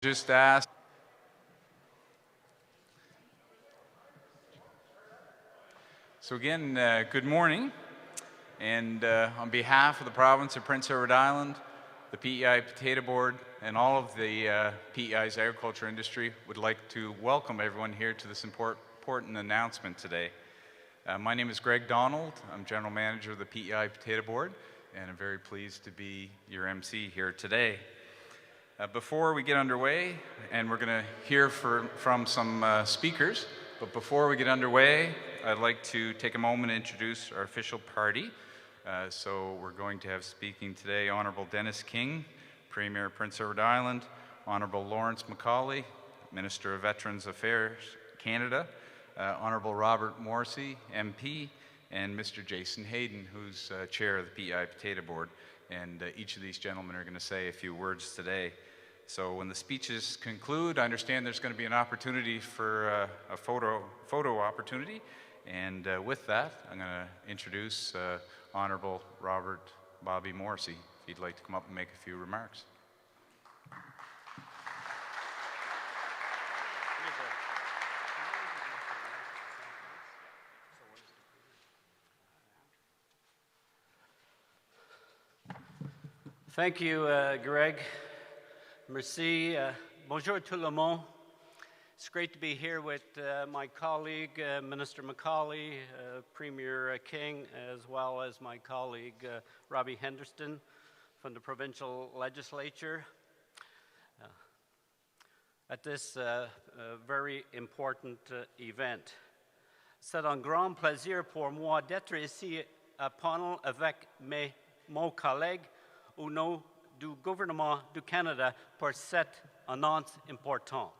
Just ask. So again, good morning. And on behalf of the province of Prince Edward Island, the PEI Potato Board, and all of the PEI's agriculture industry would like to welcome everyone here to this important announcement today. My name is Greg Donald. I'm General Manager of the PEI Potato Board, and I'm very pleased to be your MC here today. Before we get underway, and we're going to hear from some speakers, but before we get underway, I'd like to take a moment to introduce our official party. So we're going to have speaking today Honourable Dennis King, Premier of Prince Edward Island, Honourable Lawrence Macaulay, Minister of Veterans Affairs, Canada, Honourable Robert Morrissey, MP, and Mr. Jason Hayden, who's Chair of the PEI Potato Board. And each of these gentlemen are going to say a few words today. So when the speeches conclude, I understand there's going to be an opportunity for a photo opportunity. And with that, I'm going to introduce Honourable Robert Bobby Morrissey, if he'd like to come up and make a few remarks. Thank you, Greg. Merci. Bonjour tout le monde. It's great to be here with my colleague, Minister Macaulay, Premier King, as well as my colleague, Robbie Henderson from the Provincial Legislature at this very important event. C'est un grand plaisir pour moi d'être ici à panel avec mon collègue au nom du gouvernement du Canada pour cette annonce importante.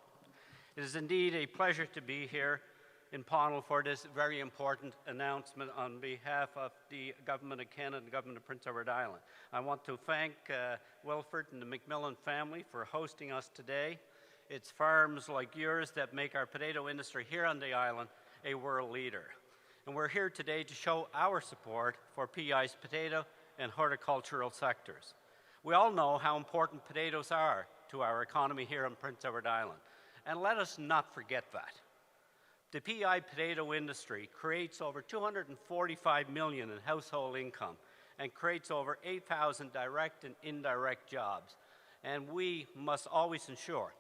It is indeed a pleasure to be here in panel for this very important announcement on behalf of the Government of Canada and the Government of Prince Edward Island. I want to thank Wilfred and the McMillan family for hosting us today. It's farms like yours that make our potato industry here on the island a world leader. And we're here today to show our support for PEI's potato and horticultural sectors. We all know how important potatoes are to our economy here on Prince Edward Island, and let us not forget that. The PEI potato industry creates over $245 million in household income and creates over 8,000 direct and indirect jobs, and we must always ensure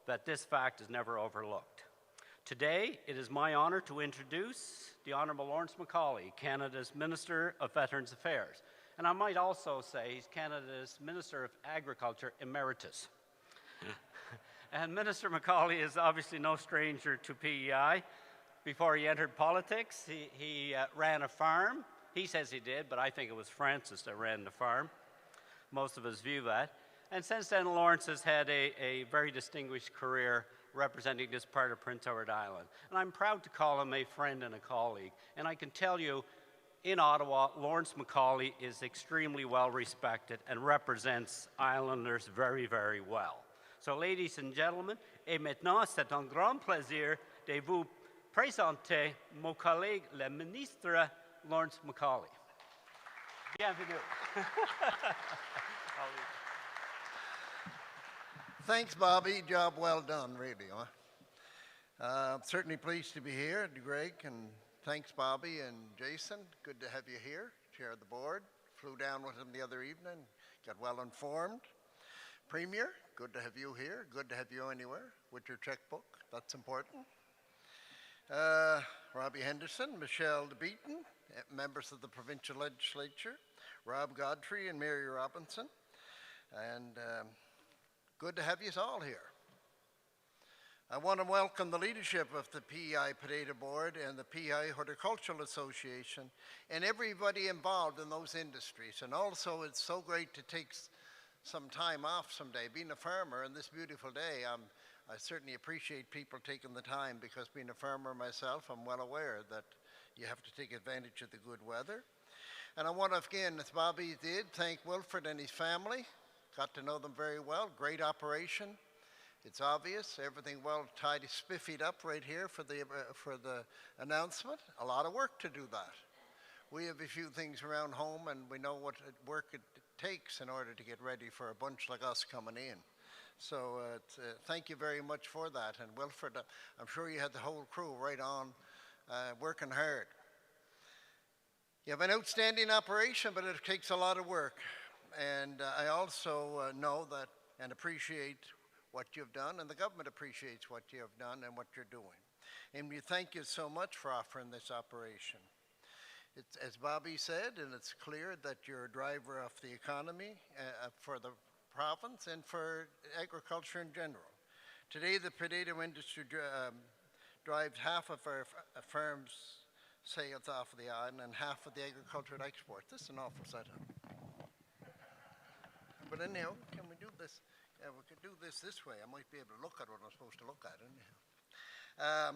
that this fact is never overlooked. Today, it is my honor to introduce the Honourable Lawrence Macaulay, Canada's Minister of Veterans Affairs. And I might also say he's Canada's Minister of Agriculture Emeritus. And Minister Macaulay is obviously no stranger to PEI. Before he entered politics, he ran a farm. He says he did, but I think it was Francis that ran the farm. Most of us view that. And since then, Lawrence has had a very distinguished career representing this part of Prince Edward Island. And I'm proud to call him a friend and a colleague. And I can tell you, in Ottawa, Lawrence Macaulay is extremely well respected and represents Islanders very, very well. So, ladies and gentlemen, et maintenant, c'est un grand plaisir de vous présenter mon collègue, le ministre Lawrence Macaulay. Bienvenue. Thanks, Bobby. Job well done, really. Certainly pleased to be here, Greg, and thanks, Bobby and Jason. Good to have you here, Chair of the Board. Flew down with him the other evening, got well informed. Premier, good to have you here. Good to have you anywhere with your checkbook. That's important. Robbie Henderson, Michelle DeBeaton, members of the Provincial Legislature, Rob Godfrey and Mary Robinson. And good to have you all here. I want to welcome the leadership of the PEI Potato Board and the PEI Horticultural Association and everybody involved in those industries. And also, it's so great to take some time off someday. Being a farmer on this beautiful day, I certainly appreciate people taking the time, because being a farmer myself, I'm well aware that you have to take advantage of the good weather. And I want to, again, as Bobby did, thank Wilfred and his family. Got to know them very well. Great operation. It's obvious, everything well tidy, spiffied up right here for the announcement. A lot of work to do that. We have a few things around home, and we know what work it takes in order to get ready for a bunch like us coming in. So thank you very much for that. And Wilfred, I'm sure you had the whole crew right on working hard. You have an outstanding operation, but it takes a lot of work. And I also know that and appreciate what you've done, and the government appreciates what you have done and what you're doing. And we thank you so much for offering this operation. It's, as Bobby said, and it's clear that you're a driver of the economy for the province and for agriculture in general. Today, the potato industry drives half of our farms' sales off of the island and half of the agricultural exports. This is an awful setup. But anyhow, can we do this? We could do this way. I might be able to look at what I'm supposed to look at. Anyhow.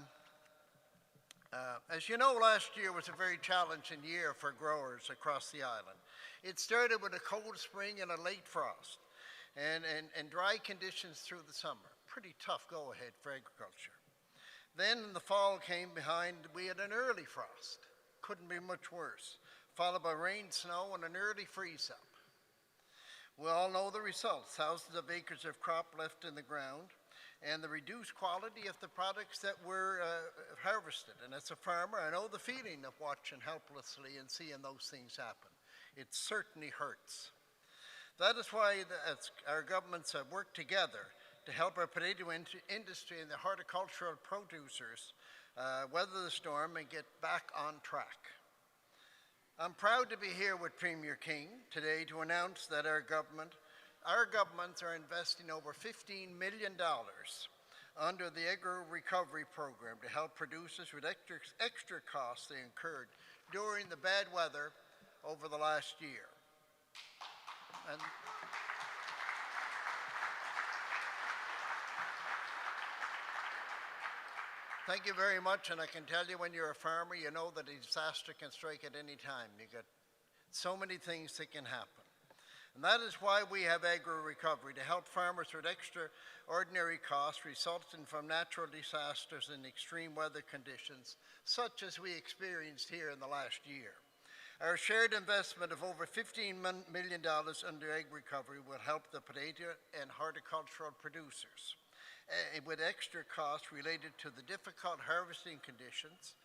As you know, last year was a very challenging year for growers across the island. It started with a cold spring and a late frost, and dry conditions through the summer. Pretty tough go-ahead for agriculture. Then in the fall came behind, we had an early frost. Couldn't be much worse, followed by rain, snow, and an early freeze-up. We all know the results. Thousands of acres of crop left in the ground, and the reduced quality of the products that were harvested. And as a farmer, I know the feeling of watching helplessly and seeing those things happen. It certainly hurts. That is why our governments have worked together to help our potato industry and the horticultural producers weather the storm and get back on track. I'm proud to be here with Premier King today to announce that our governments are investing over $15 million under the Agro Recovery Program to help producers with extra costs they incurred during the bad weather over the last year. And thank you very much, and I can tell you when you're a farmer, you know that a disaster can strike at any time. You got so many things that can happen. And that is why we have agro-recovery, to help farmers with extraordinary costs resulting from natural disasters and extreme weather conditions, such as we experienced here in the last year. Our shared investment of over $15 million under agro-recovery will help the potato and horticultural producers with extra costs related to the difficult harvesting conditions,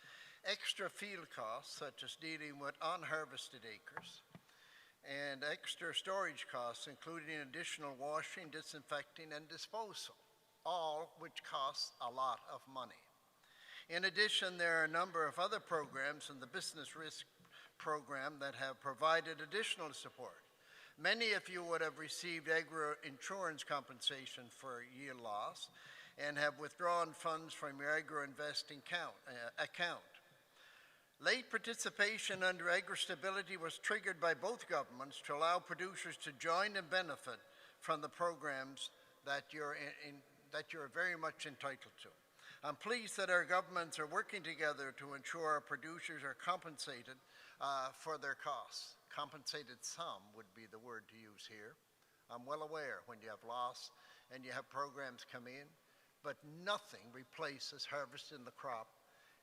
extra field costs, such as dealing with unharvested acres, and extra storage costs, including additional washing, disinfecting, and disposal, all which costs a lot of money. In addition, there are a number of other programs in the business risk program that have provided additional support. Many of you would have received agro-insurance compensation for yield loss and have withdrawn funds from your agro-investing account. Late participation under agri-stability was triggered by both governments to allow producers to join and benefit from the programs that you're very much entitled to. I'm pleased that our governments are working together to ensure our producers are compensated for their costs. Compensated some would be the word to use here. I'm well aware when you have loss and you have programs come in, but nothing replaces harvesting the crop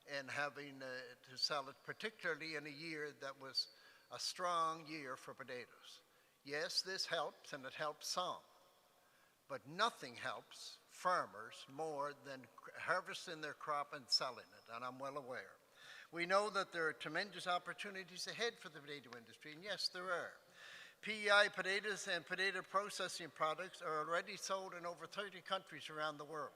and having to sell it, particularly in a year that was a strong year for potatoes. Yes, this helps, and it helps some, but nothing helps farmers more than harvesting their crop and selling it, and I'm well aware. We know that there are tremendous opportunities ahead for the potato industry, and yes, there are. PEI potatoes and potato processing products are already sold in over 30 countries around the world.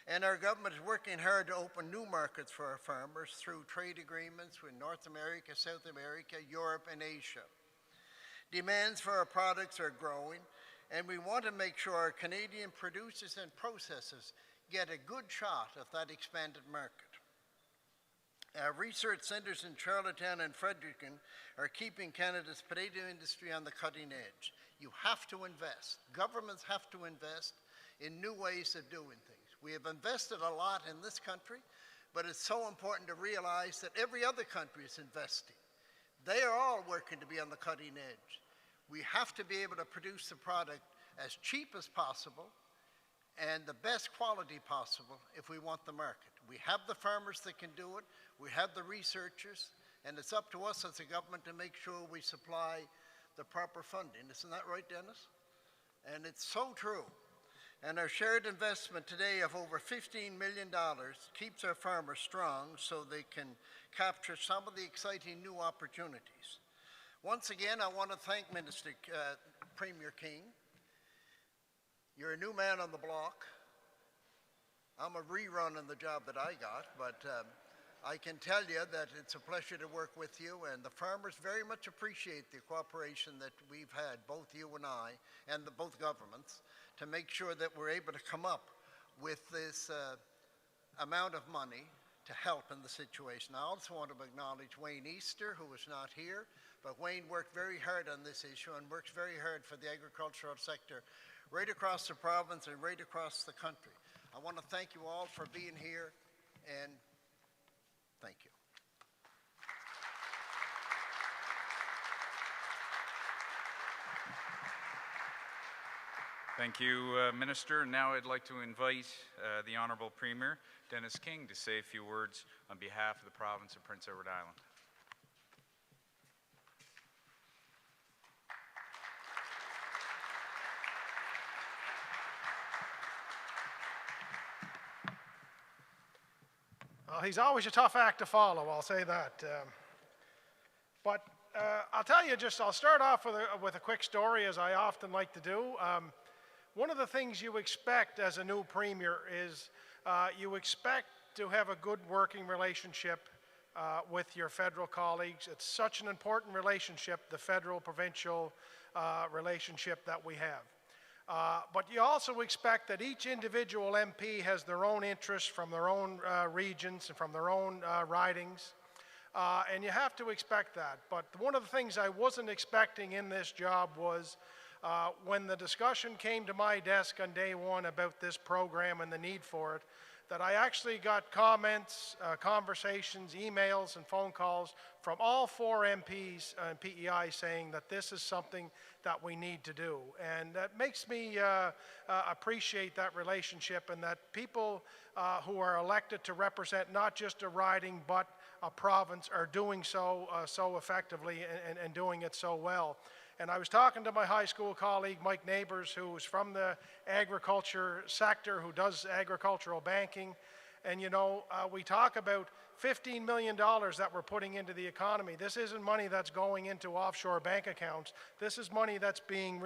And our government is working hard to open new markets for our farmers through trade agreements with North America, South America, Europe, and Asia. Demands for our products are growing, and we want to make sure our Canadian producers and processors get a good shot of that expanded market. Our research centers in Charlottetown and Fredericton are keeping Canada's potato industry on the cutting edge. You have to invest. Governments have to invest in new ways of doing things. We have invested a lot in this country, but it's so important to realize that every other country is investing. They are all working to be on the cutting edge. We have to be able to produce the product as cheap as possible and the best quality possible if we want the market. We have the farmers that can do it, we have the researchers, and it's up to us as a government to make sure we supply the proper funding. Isn't that right, Dennis? And it's so true. And our shared investment today of over $15 million keeps our farmers strong so they can capture some of the exciting new opportunities. Once again, I want to thank Premier King. You're a new man on the block. I'm a rerun on the job that I got, but I can tell you that it's a pleasure to work with you, and the farmers very much appreciate the cooperation that we've had, both you and I, and both governments, to make sure that we're able to come up with this amount of money to help in the situation. I also want to acknowledge Wayne Easter, who is not here, but Wayne worked very hard on this issue and works very hard for the agricultural sector right across the province and right across the country. I want to thank you all for being here, and thank you. Thank you, Minister. Now I'd like to invite the Honourable Premier, Dennis King, to say a few words on behalf of the province of Prince Edward Island. Well, he's always a tough act to follow, I'll say that. But I'll tell you, I'll start off with a quick story, as I often like to do. One of the things you expect as a new premier is you expect to have a good working relationship with your federal colleagues. It's such an important relationship, the federal-provincial relationship that we have. But you also expect that each individual MP has their own interests from their own regions and from their own ridings. And you have to expect that. But one of the things I wasn't expecting in this job was when the discussion came to my desk on day one about this program and the need for it, that I actually got comments, conversations, emails, and phone calls from all 4 MPs and PEI saying that this is something that we need to do. And that makes me appreciate that relationship, and that people who are elected to represent not just a riding but a province are doing so effectively and doing it so well. And I was talking to my high school colleague, Mike Neighbors, who's from the agriculture sector, who does agricultural banking. And, you know, we talk about $15 million that we're putting into the economy. This isn't money that's going into offshore bank accounts. This is money that's being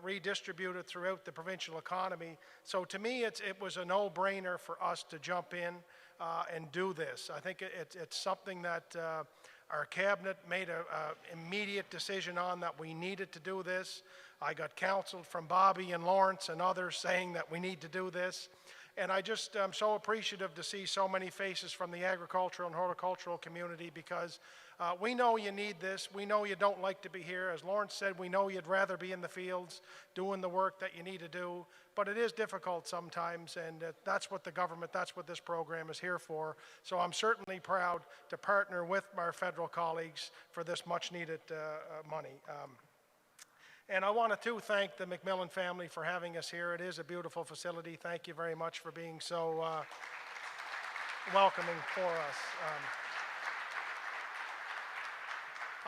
redistributed throughout the provincial economy. So to me, it was a no-brainer for us to jump in and do this. I think it's something that our cabinet made an immediate decision on, that we needed to do this. I got counsel from Bobby and Lawrence and others saying that we need to do this. And I just am so appreciative to see so many faces from the agricultural and horticultural community, because we know you need this. We know you don't like to be here. As Lawrence said, we know you'd rather be in the fields doing the work that you need to do. But it is difficult sometimes, and that's what that's what this program is here for. So I'm certainly proud to partner with our federal colleagues for this much needed money. And I want to, too, thank the McMillan family for having us here. It is a beautiful facility. Thank you very much for being so welcoming for us.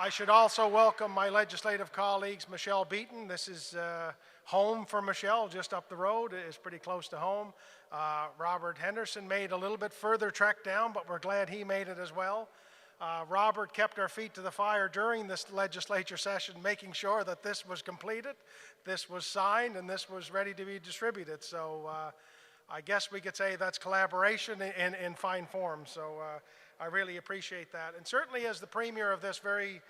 I should also welcome my legislative colleagues, Michelle Beaton. This is home for Michelle, just up the road. It is pretty close to home. Robert Henderson made a little bit further trek down, but we're glad he made it as well. Robert kept our feet to the fire during this legislature session, making sure that this was completed, this was signed, and this was ready to be distributed. So I guess we could say that's collaboration in fine form. So I really appreciate that. And certainly as the Premier of this very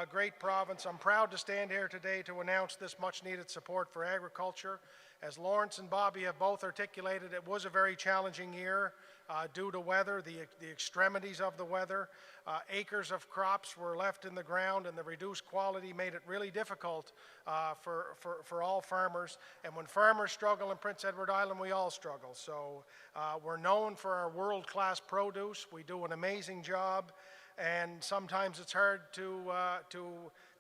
great province, I'm proud to stand here today to announce this much needed support for agriculture. As Lawrence and Bobby have both articulated, it was a very challenging year due to weather, the extremities of the weather. Acres of crops were left in the ground, and the reduced quality made it really difficult for all farmers. And when farmers struggle in Prince Edward Island, we all struggle. So we're known for our world-class produce. We do an amazing job, and sometimes it's hard to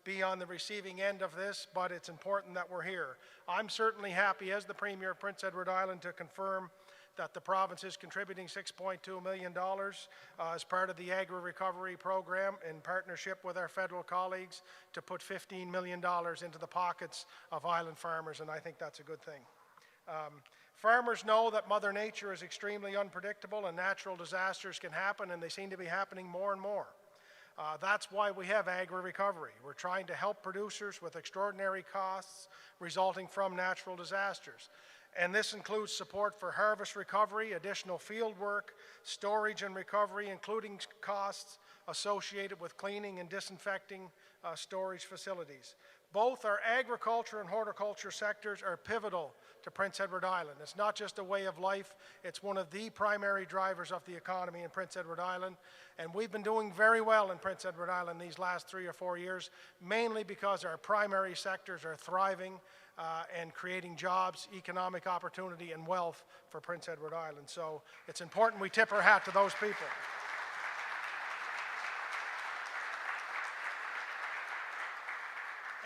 be on the receiving end of this, but it's important that we're here. I'm certainly happy as the Premier of Prince Edward Island to confirm that the province is contributing $6.2 million as part of the Agri-Recovery Program in partnership with our federal colleagues to put $15 million into the pockets of island farmers, and I think that's a good thing. Farmers know that Mother Nature is extremely unpredictable and natural disasters can happen, and they seem to be happening more and more. That's why we have agri-recovery. We're trying to help producers with extraordinary costs resulting from natural disasters. And this includes support for harvest recovery, additional field work, storage and recovery, including costs associated with cleaning and disinfecting storage facilities. Both our agriculture and horticulture sectors are pivotal to Prince Edward Island. It's not just a way of life, it's one of the primary drivers of the economy in Prince Edward Island. And we've been doing very well in Prince Edward Island these last 3 or 4 years, mainly because our primary sectors are thriving and creating jobs, economic opportunity, and wealth for Prince Edward Island. So it's important we tip our hat to those people.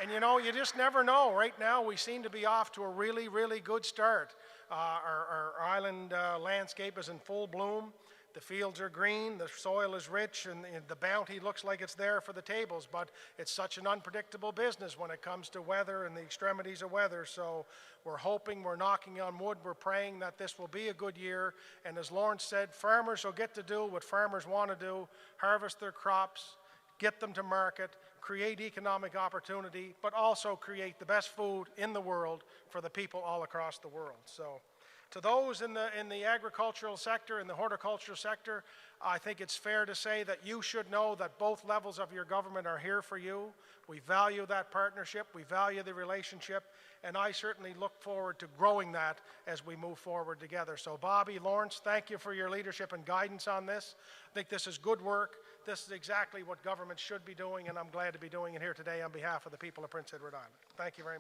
And you know, you just never know. Right now, we seem to be off to a really, really good start. Our island landscape is in full bloom. The fields are green, the soil is rich, and the bounty looks like it's there for the tables, but it's such an unpredictable business when it comes to weather and the extremities of weather. So we're hoping, we're knocking on wood, we're praying that this will be a good year. And as Lawrence said, farmers will get to do what farmers want to do, harvest their crops, get them to market, create economic opportunity, but also create the best food in the world for the people all across the world. So to those in the agricultural sector, in the horticultural sector, I think it's fair to say that you should know that both levels of your government are here for you. We value that partnership, we value the relationship, and I certainly look forward to growing that as we move forward together. So Bobby, Lawrence, thank you for your leadership and guidance on this. I think this is good work. This is exactly what government should be doing, and I'm glad to be doing it here today on behalf of the people of Prince Edward Island. Thank you very much.